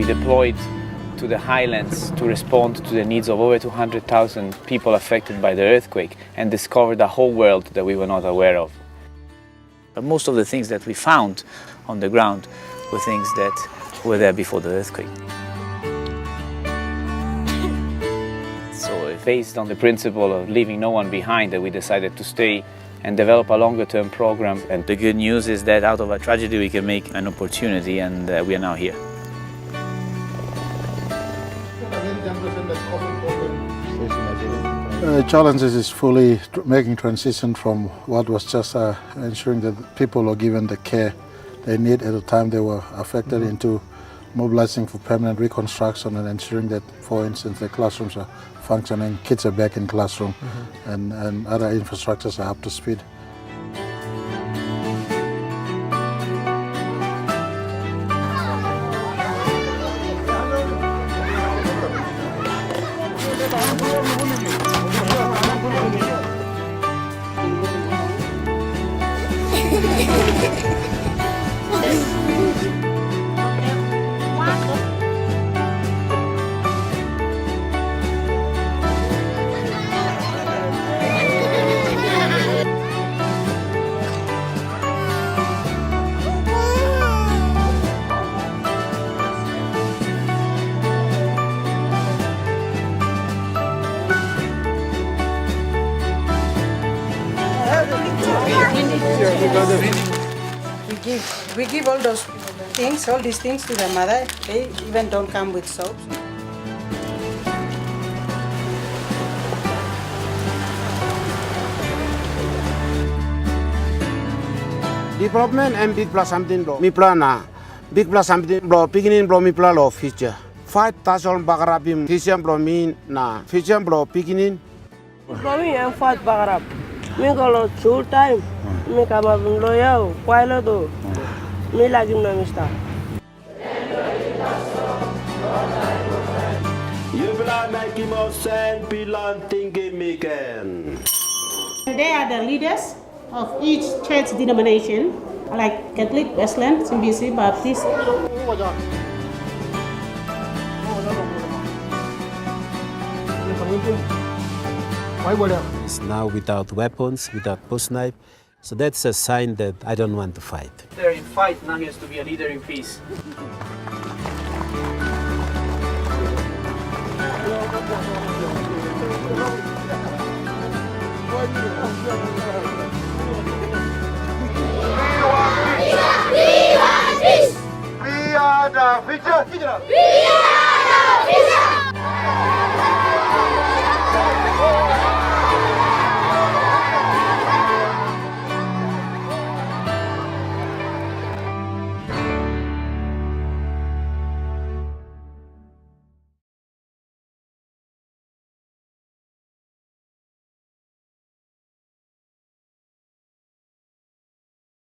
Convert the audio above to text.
We deployed to the highlands to respond to the needs of over 200,000 people affected by the earthquake and discovered a whole world that we were not aware of. But most of the things that we found on the ground were things that were there before the earthquake. So based on the principle of leaving no one behind, that we decided to stay and develop a longer-term program. And the good news is that out of a tragedy we can make an opportunity, and we are now here. The challenges is fully making transition from what was just ensuring that people are given the care they need at the time they were affected into mobilizing for permanent reconstruction and ensuring that, for instance, the classrooms are functioning, kids are back in classroom, and other infrastructures are up to speed. We give all those things, all these things to the mother. They even don't come with soap. Development and big plus something blow. Mi plana. Big plus something blow. Beginning blow mi plano future. 5,000 bagarabim. Future blow mi na. Future blow beginning. Blow mi and 5 bagarab. Mi go full time. Mi kama loyal. Quilo do. Mi lagi na mista. They are the leaders of each church denomination, like Catholic, Wesleyan, CBC, Baptist. It's now without weapons, without post knife. So that's a sign that I don't want to fight. They're in fight, now he has to be a leader in peace. We are the future. We are